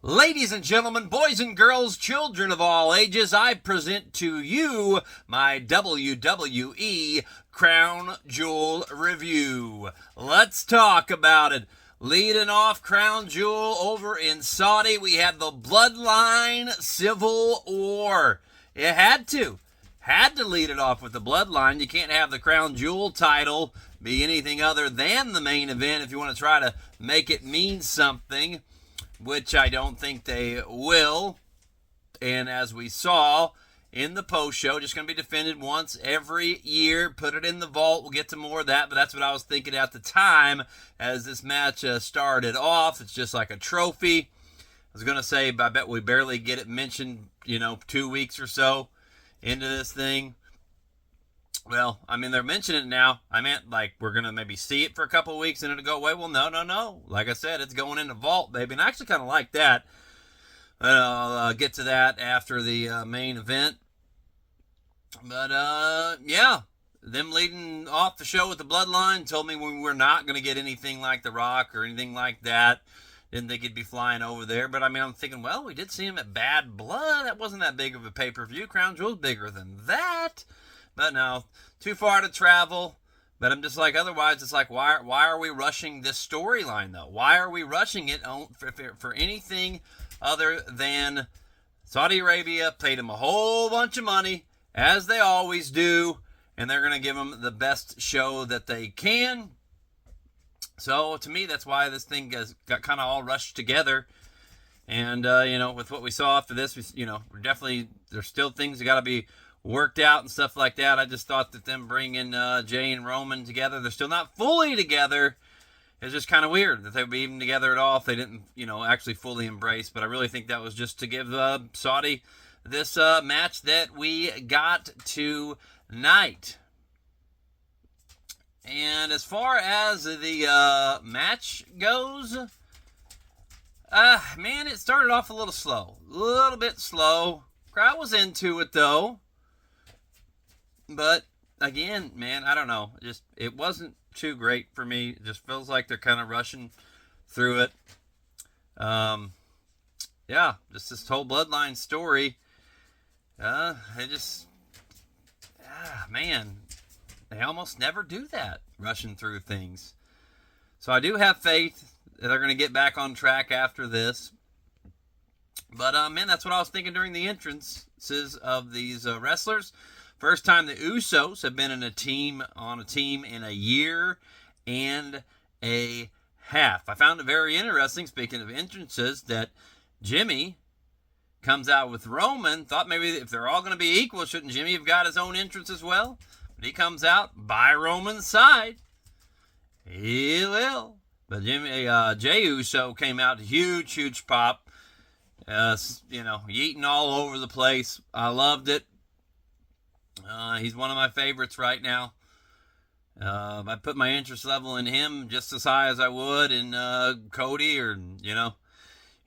Ladies and gentlemen, boys and girls, children of all ages, I present to you my WWE Crown Jewel review. Let's talk about it. Leading off Crown Jewel over in Saudi, we had the Bloodline Civil War. It had to lead it off with the Bloodline. You can't have the Crown Jewel title be anything other than the main event if you want to try to make it mean something, which I don't think they will. And as we saw in the post show, just going to be defended once every year. Put it in the vault. We'll get to more of that, but that's what I was thinking at the time as this match started off. It's just like a trophy. I was going to say, I bet we barely get it mentioned, 2 weeks or so into this thing. Well, I mean, they're mentioning it now. I meant like we're going to maybe see it for a couple of weeks and it'll go away. Well, no. Like I said, it's going in the vault, baby. And I actually kind of like that. I'll get to that after the main event. But, yeah, them leading off the show with the Bloodline told me we were not going to get anything like The Rock or anything like that. Didn't think he'd be flying over there. But, I mean, I'm thinking, well, we did see him at Bad Blood. That wasn't that big of a pay-per-view. Crown Jewel's bigger than that. But no, too far to travel. But I'm just like, otherwise, it's like, why are we rushing this storyline, though? Why are we rushing it for anything other than Saudi Arabia paid him a whole bunch of money, as they always do, and they're going to give him the best show that they can. So, to me, that's why this thing got kind of all rushed together. And, with what we saw after this, we're definitely, there's still things that got to be worked out and stuff like that. I just thought that them bringing Jay and Roman together, they're still not fully together. It's just kind of weird that they would be even together at all if they didn't, actually fully embrace. But I really think that was just to give Saudi this match that we got tonight. And as far as the match goes, man, it started off a little bit slow. Crowd was into it though. But again, man, I don't know. It wasn't too great for me. It just feels like they're kind of rushing through it. Yeah, just this whole Bloodline story. Man, they almost never do that, rushing through things. So I do have faith that they're going to get back on track after this. But, man, that's what I was thinking during the entrances of these wrestlers. First time the Usos have been on a team in a year and a half. I found it very interesting, speaking of entrances, that Jimmy comes out with Roman. Thought maybe if they're all going to be equal, shouldn't Jimmy have got his own entrance as well? But he comes out by Roman's side. He will. But Jey Uso came out, huge pop. Yeeting all over the place. I loved it. He's one of my favorites right now. I put my interest level in him just as high as I would in Cody or,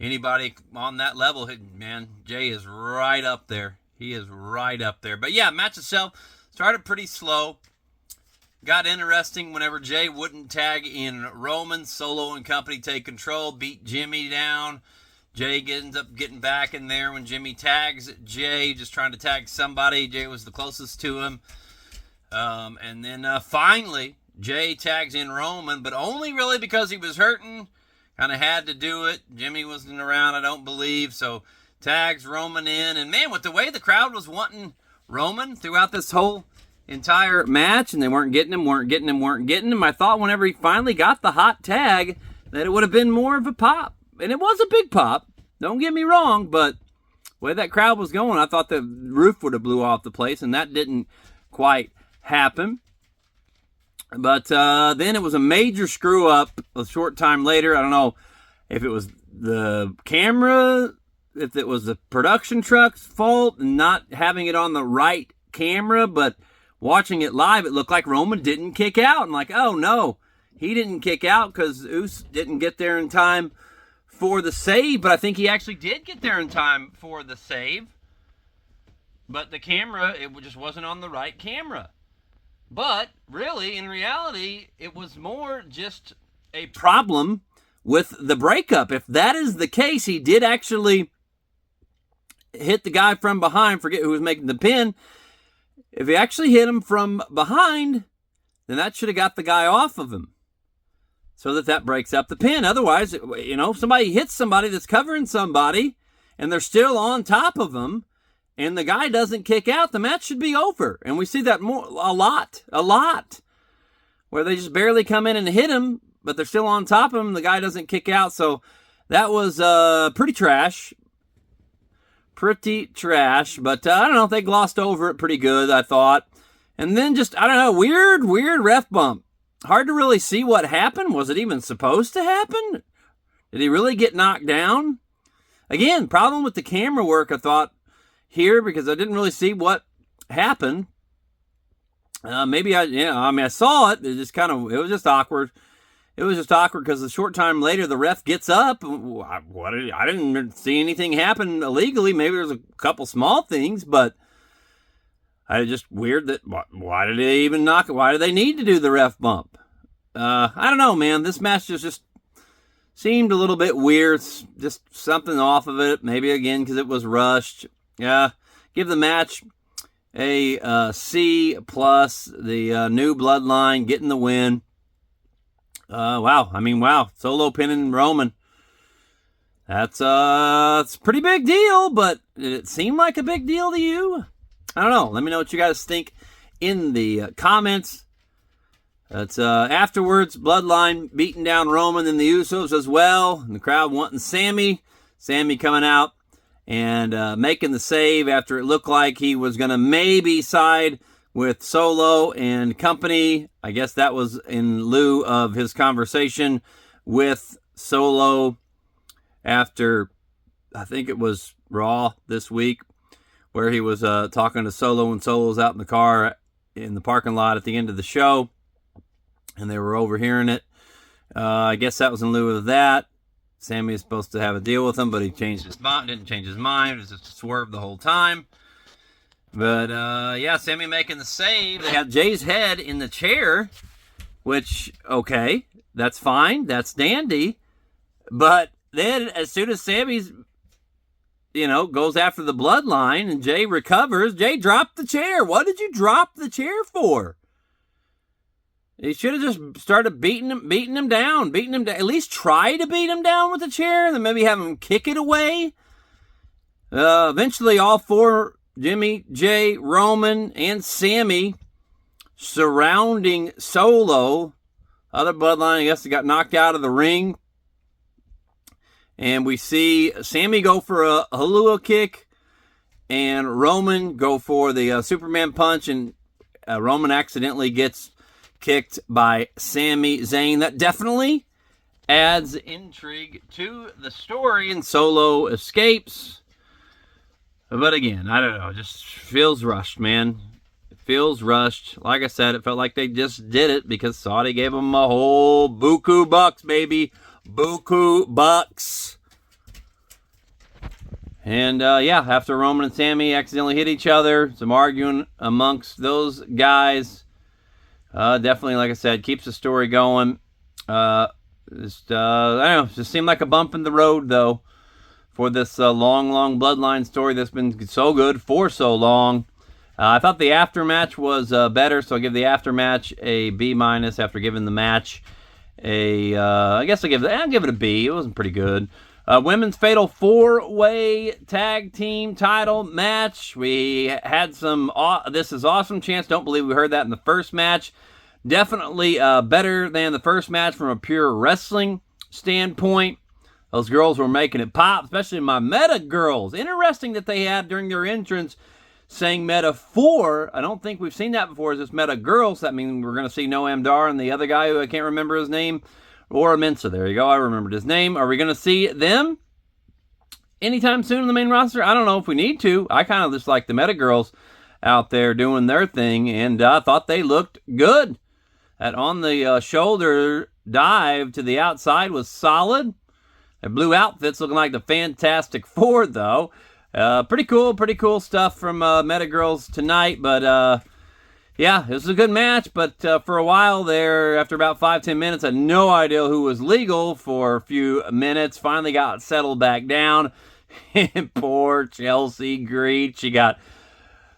anybody on that level. Man, Jay is right up there. He is right up there. But yeah, match itself started pretty slow. Got interesting whenever Jay wouldn't tag in Roman. Solo and company take control, beat Jimmy down. Jay ends up getting back in there when Jimmy tags Jay, just trying to tag somebody. Jay was the closest to him. And then finally, Jay tags in Roman, but only really because he was hurting. Kind of had to do it. Jimmy wasn't around, I don't believe, so tags Roman in. And man, with the way the crowd was wanting Roman throughout this whole entire match, and they weren't getting him, I thought whenever he finally got the hot tag that it would have been more of a pop. And it was a big pop, don't get me wrong, but the way that crowd was going, I thought the roof would have blew off the place, and that didn't quite happen. But then it was a major screw-up a short time later. I don't know if it was the camera, if it was the production truck's fault, not having it on the right camera, but watching it live, it looked like Roman didn't kick out. I'm like, oh, no, he didn't kick out because Uso didn't get there in time for the save, but I think he actually did get there in time for the save. But the camera, it just wasn't on the right camera. But really, in reality, it was more just a problem with the breakup. If that is the case, he did actually hit the guy from behind, forget who was making the pin. If he actually hit him from behind, then that should have got the guy off of him so that breaks up the pin. Otherwise, somebody hits somebody that's covering somebody and they're still on top of them and the guy doesn't kick out, the match should be over. And we see that a lot, where they just barely come in and hit him, but they're still on top of him. The guy doesn't kick out. So that was pretty trash. But I don't know, they glossed over it pretty good, I thought. And then just, I don't know, weird ref bump. Hard to really see what happened. Was it even supposed to happen? Did he really get knocked down? Again, problem with the camera work, I thought, here, because I didn't really see what happened. I saw it. It was just awkward. It was just awkward because a short time later, the ref gets up. I didn't see anything happen illegally. Maybe there's a couple small things, but just weird that why did they even knock it? Why do they need to do the ref bump? I don't know, man. This match just seemed a little bit weird. Just something off of it. Maybe again because it was rushed. Yeah, give the match a C plus. The new Bloodline getting the win. Wow. Solo pinning Roman. That's it's a pretty big deal, but did it seem like a big deal to you? I don't know. Let me know what you guys think in the comments. It's afterwards, Bloodline beating down Roman and the Usos as well. And the crowd wanting Sammy. Sammy coming out and making the save after it looked like he was going to maybe side with Solo and company. I guess that was in lieu of his conversation with Solo after, I think it was Raw this week, where he was talking to Solo, and Solo's out in the car in the parking lot at the end of the show, and they were overhearing it. I guess that was in lieu of that. Sammy is supposed to have a deal with him, but he changed his mind. Didn't change his mind. It was just a swerve the whole time. But, Sammy making the save. They have Jay's head in the chair, which, okay, that's fine. That's dandy. But then as soon as Sammy's, goes after the Bloodline and Jay recovers, Jay dropped the chair. What did you drop the chair for? He should have just started beating him down. At least try to beat him down with the chair, and then maybe have him kick it away. Eventually, all four, Jimmy, Jay, Roman, and Sammy, surrounding Solo. Other Bloodline, I guess, they got knocked out of the ring. And we see Sammy go for a Helluva kick, and Roman go for the Superman punch, and Roman accidentally gets kicked by Sami Zayn. That definitely adds intrigue to the story, and Solo escapes. But again, I don't know. It just feels rushed, man. It feels rushed. Like I said, it felt like they just did it because Saudi gave them a whole buku bucks, baby. Buku bucks. And, after Roman and Sammy accidentally hit each other, some arguing amongst those guys. Definitely, like I said, keeps the story going. I don't know, just seemed like a bump in the road, though, for this long Bloodline story that's been so good for so long. I thought the aftermatch was better, so I'll give the aftermatch a B- after giving the match I guess I'll give it a B. It wasn't pretty good. Women's Fatal 4-Way Tag Team Title match. We had some This Is Awesome chants. Don't believe we heard that in the first match. Definitely better than the first match from a pure wrestling standpoint. Those girls were making it pop, especially my Meta girls. Interesting that they had during their entrance saying Meta 4. I don't think we've seen that before. Is this Meta girls? That means we're going to see Noam Dar and the other guy who I can't remember his name. Or Mensa. There you go. I remembered his name. Are we going to see them anytime soon in the main roster? I don't know if we need to. I kind of just like the Meta girls out there doing their thing, and I thought they looked good. That on the shoulder dive to the outside was solid. The blue outfits looking like the Fantastic Four, though. Pretty cool stuff from Meta Girls tonight, but Yeah, it was a good match, but for a while there, after about 5-10 minutes, I had no idea who was legal for a few minutes. Finally got settled back down. And poor Chelsea Green, she got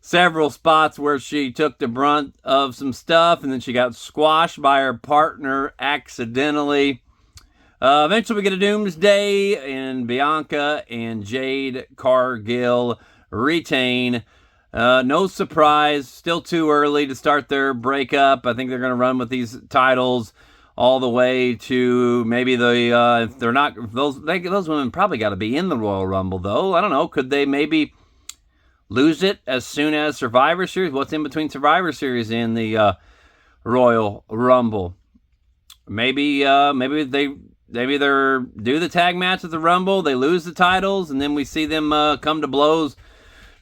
several spots where she took the brunt of some stuff, and then she got squashed by her partner accidentally. Eventually, we get a Doomsday, and Bianca and Jade Cargill retain. No surprise, still too early to start their breakup. I think they're going to run with these titles all the way to maybe if they're not, those women probably got to be in the Royal Rumble, though. I don't know. Could they maybe lose it as soon as Survivor Series? What's in between Survivor Series and the Royal Rumble? Maybe they do the tag match at the Rumble, they lose the titles, and then we see them come to blows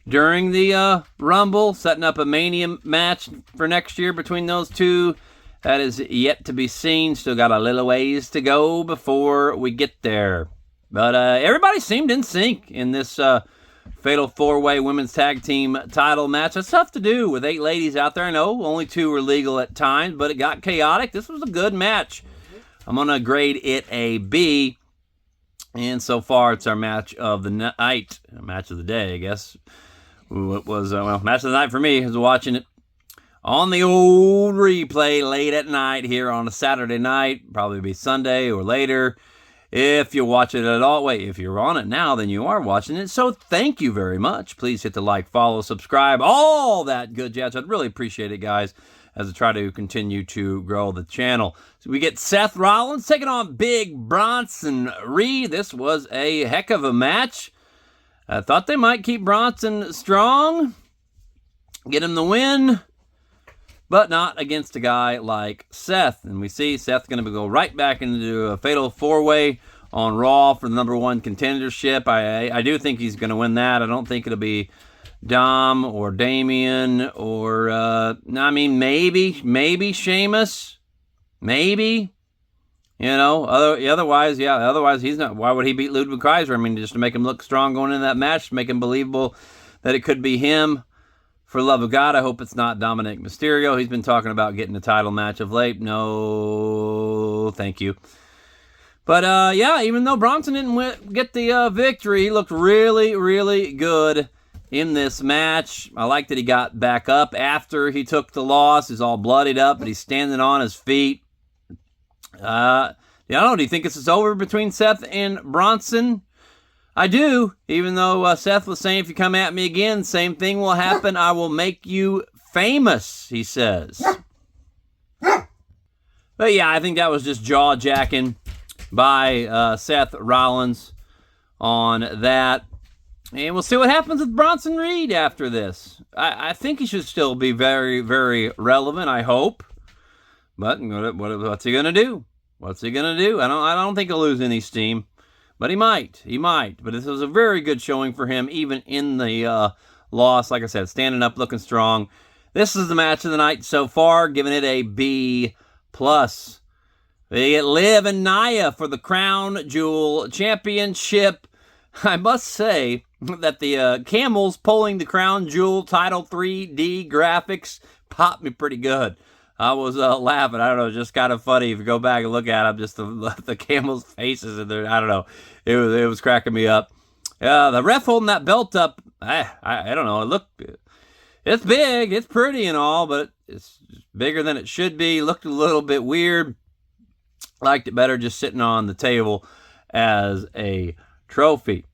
during the Rumble, setting up a Mania match for next year between those two. That is yet to be seen. Still got a little ways to go before we get there. But everybody seemed in sync in this Fatal 4-Way Women's Tag Team title match. That's tough to do with 8 ladies out there. I know only 2 were legal at times, but it got chaotic. This was a good match. I'm going to grade it a B. And so far, it's our match of the night. Match of the day, I guess. It was, match of the night for me. I was watching it on the old replay late at night here on a Saturday night. Probably be Sunday or later. If you watch it at all, wait, if you're on it now, then you are watching it. So thank you very much. Please hit the like, follow, subscribe, all that good jazz. I'd really appreciate it, guys, as I try to continue to grow the channel. So we get Seth Rollins taking on Big Bronson Reed. This was a heck of a match. I thought they might keep Bronson strong, get him the win, but not against a guy like Seth. And we see Seth going to go right back into a Fatal 4-Way on Raw for the number 1 contendership. I do think he's going to win that. I don't think it'll be Dom or Damian or, maybe Sheamus. Maybe. Otherwise he's not. Why would he beat Ludwig Kaiser? I mean, just to make him look strong going into that match, to make him believable that it could be him. For the love of God, I hope it's not Dominic Mysterio. He's been talking about getting a title match of late. No, thank you. But, even though Bronson didn't get the victory, he looked really, really good in this match. I like that he got back up after he took the loss. He's all bloodied up, but he's standing on his feet. I don't know. Do you think this is over between Seth and Bronson? I do, even though Seth was saying if you come at me again, same thing will happen. I will make you famous, he says. But yeah, I think that was just jaw-jacking by Seth Rollins on that. And we'll see what happens with Bronson Reed after this. I think he should still be very, very relevant, I hope. But what's he going to do? What's he going to do? I don't think he'll lose any steam. But he might. But this was a very good showing for him, even in the loss. Like I said, standing up, looking strong. This is the match of the night so far, giving it a B+. They get Liv and Nia for the Crown Jewel Championship. I must say that the camels pulling the Crown Jewel title 3D graphics popped me pretty good. I was laughing. I don't know, just kind of funny. If you go back and look at them, just the camels' faces in there. I don't know. It was cracking me up. The ref holding that belt up. I don't know. It's big. It's pretty and all, but it's bigger than it should be. Looked a little bit weird. Liked it better just sitting on the table as a trophy.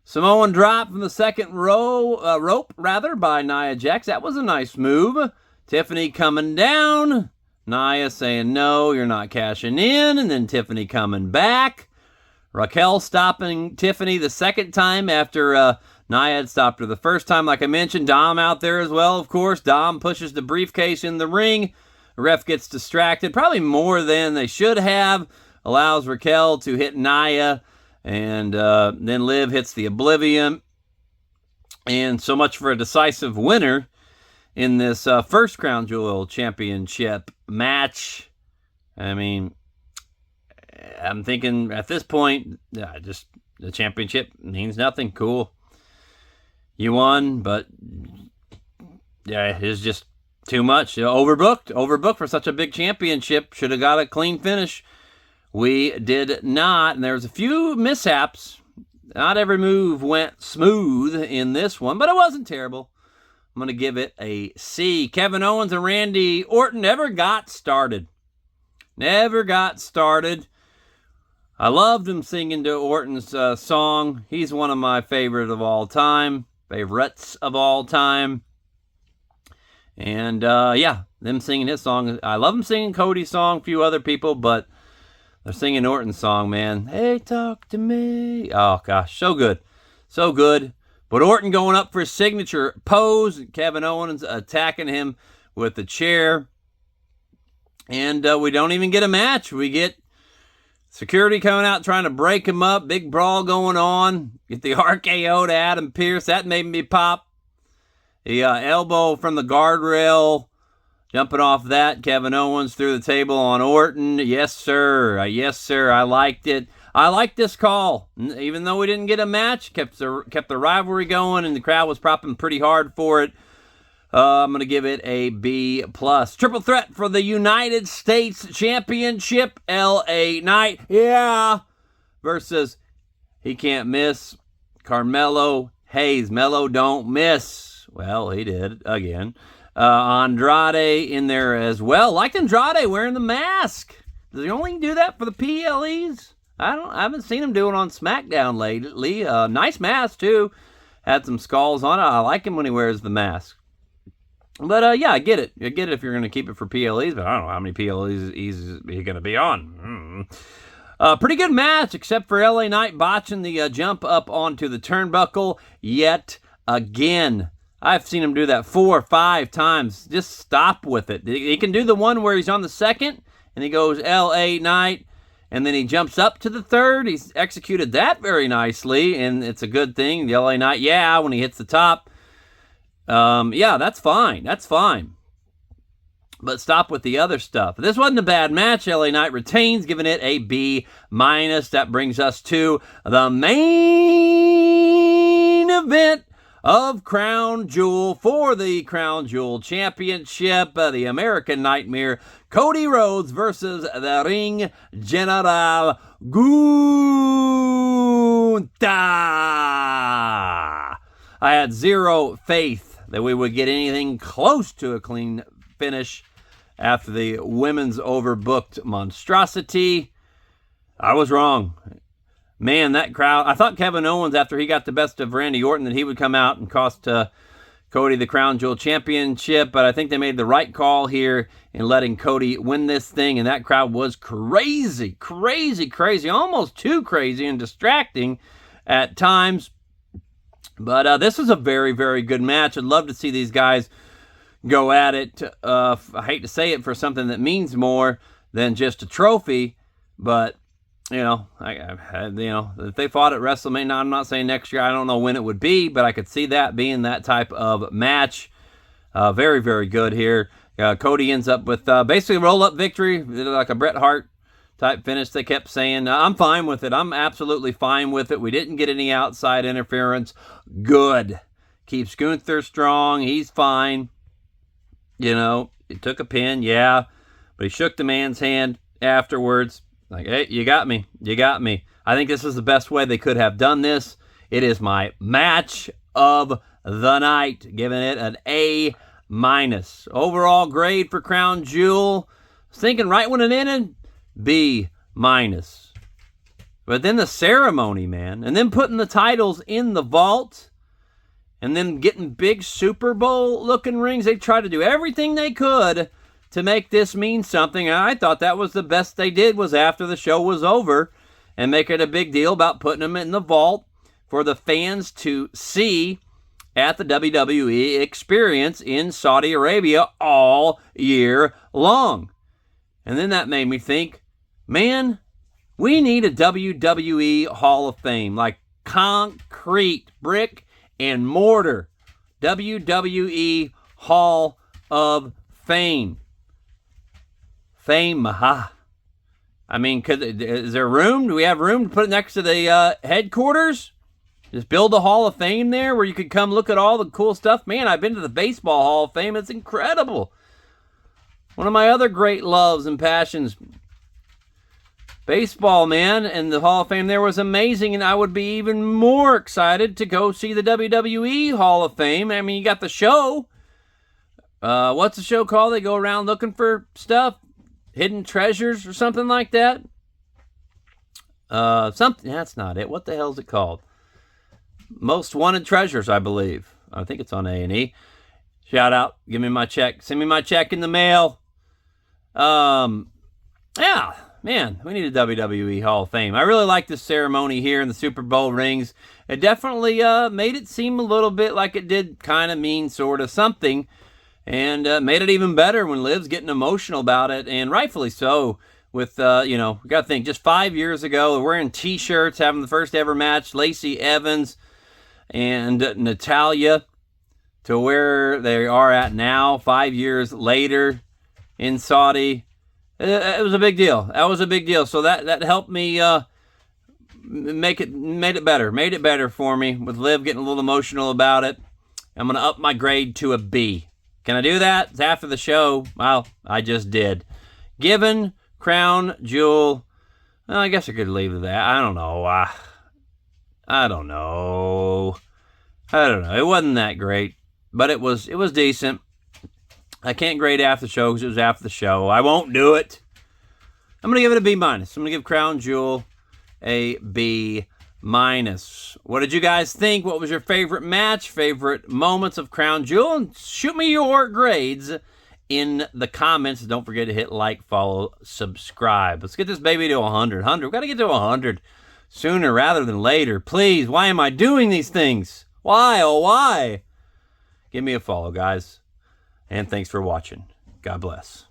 Samoan drop from the second rope by Nia Jax. That was a nice move. Tiffany coming down. Nia saying, no, you're not cashing in. And then Tiffany coming back. Raquel stopping Tiffany the second time after Nia had stopped her the first time. Like I mentioned, Dom out there as well, of course. Dom pushes the briefcase in the ring. The ref gets distracted, probably more than they should have. Allows Raquel to hit Nia. And then Liv hits the Oblivion. And so much for a decisive winner in this first Crown Jewel Championship match. I mean, I'm thinking at this point, just the championship means nothing. Cool. You won, but yeah, it's just, Too much. Overbooked for such a big championship. Should have got a clean finish. We did not, and there's a few mishaps. Not every move went smooth in this one, but it wasn't terrible. I'm going to give it a C. Kevin Owens and Randy Orton never got started. Never got started. I loved him singing to Orton's song. He's one of my favorites of all time. And, them singing his song. I love them singing Cody's song, a few other people, but they're singing Orton's song, man. Hey, talk to me. Oh, gosh, so good. So good. But Orton going up for his signature pose. Kevin Owens attacking him with the chair. And we don't even get a match. We get security coming out trying to break him up. Big brawl going on. Get the RKO to Adam Pearce. That made me pop. The elbow from the guardrail. Jumping off that, Kevin Owens threw the table on Orton. Yes, sir. Yes, sir. I liked it. I liked this call. Even though we didn't get a match, kept the rivalry going, and the crowd was propping pretty hard for it. I'm going to give it a B+. Triple threat for the United States Championship. LA Knight, yeah, versus he can't miss. Carmelo Hayes. Melo don't miss. Well, he did again. Andrade in there as well. Liked Andrade wearing the mask. Does he only do that for the PLEs? I haven't seen him do it on SmackDown lately. Nice mask too. Had some skulls on it. I like him when he wears the mask. But I get it. I get it if you're going to keep it for PLEs, but I don't know how many PLEs he's going to be on. Pretty good match, except for LA Knight botching the jump up onto the turnbuckle yet again. I've seen him do that 4 or 5 times. Just stop with it. He can do the one where he's on the second, and he goes LA Knight, and then he jumps up to the third. He's executed that very nicely, and it's a good thing. The LA Knight, when he hits the top. That's fine. That's fine. But stop with the other stuff. This wasn't a bad match. LA Knight retains, giving it a B-. That brings us to the main event of Crown Jewel for the Crown Jewel Championship. The American Nightmare, Cody Rhodes versus the Ring General Gunther. I had zero faith that we would get anything close to a clean finish after the women's overbooked monstrosity. I was wrong. Man, that crowd. I thought Kevin Owens, after he got the best of Randy Orton, that he would come out and cost Cody the Crown Jewel Championship, but I think they made the right call here in letting Cody win this thing, and that crowd was crazy, almost too crazy and distracting at times. But this was a very, very good match. I'd love to see these guys go at it. I hate to say it, for something that means more than just a trophy, but if they fought at WrestleMania, I'm not saying next year, I don't know when it would be, but I could see that being that type of match. Very, very good here. Cody ends up with basically a roll-up victory, like a Bret Hart type finish, they kept saying. I'm fine with it. I'm absolutely fine with it. We didn't get any outside interference. Good. Keeps Gunther strong. He's fine. He took a pin, but he shook the man's hand afterwards. Like, hey, you got me. I think this is the best way they could have done this. It is my match of the night, giving it an A-. Overall grade for Crown Jewel, I was thinking right when it ended, B-. But then the ceremony, man, and then putting the titles in the vault, and then getting big Super Bowl-looking rings. They tried to do everything they could to make this mean something. And I thought that was the best they did, was after the show was over and make it a big deal about putting them in the vault for the fans to see at the WWE experience in Saudi Arabia all year long. And then that made me think, man, we need a WWE Hall of Fame, like concrete, brick and mortar WWE Hall of Fame. I mean, is there room? Do we have room to put it next to the headquarters? Just build a Hall of Fame there where you could come look at all the cool stuff. Man, I've been to the Baseball Hall of Fame. It's incredible. One of my other great loves and passions. Baseball, man, and the Hall of Fame there was amazing, and I would be even more excited to go see the WWE Hall of Fame. I mean, you got the show. What's the show called? They go around looking for stuff, hidden treasures or something like that. Something, that's not it. What the hell is it called? Most Wanted Treasures, I believe. I think it's on A&E. Shout out. Give me my check. Send me my check in the mail. Yeah, man, we need a WWE Hall of Fame. I really like this ceremony here in the Super Bowl rings. It definitely made it seem a little bit like it did kind of mean sort of something, and made it even better when Liv's getting emotional about it, and rightfully so. With, you know, you got to think, just 5 years ago, they're wearing T-shirts, having the first ever match, Lacey Evans and Natalya, to where they are at now, 5 years later in Saudi. It was a big deal. That was a big deal. So that helped me made it better for me, with Liv getting a little emotional about it. I'm going to up my grade to a B. Can I do that? It's after the show. Well, I just did. Given Crown Jewel, well, I guess I could leave it at that. I don't know. I don't know. It wasn't that great, but it was decent. I can't grade after the show because it was after the show. I won't do it. I'm going to give it a B-. I'm going to give Crown Jewel a B-. What did you guys think? What was your favorite match, favorite moments of Crown Jewel? And shoot me your grades in the comments. Don't forget to hit like, follow, subscribe. Let's get this baby to 100. We've got to get to 100 sooner rather than later. Please, why am I doing these things? Why, oh why? Give me a follow, guys. And thanks for watching. God bless.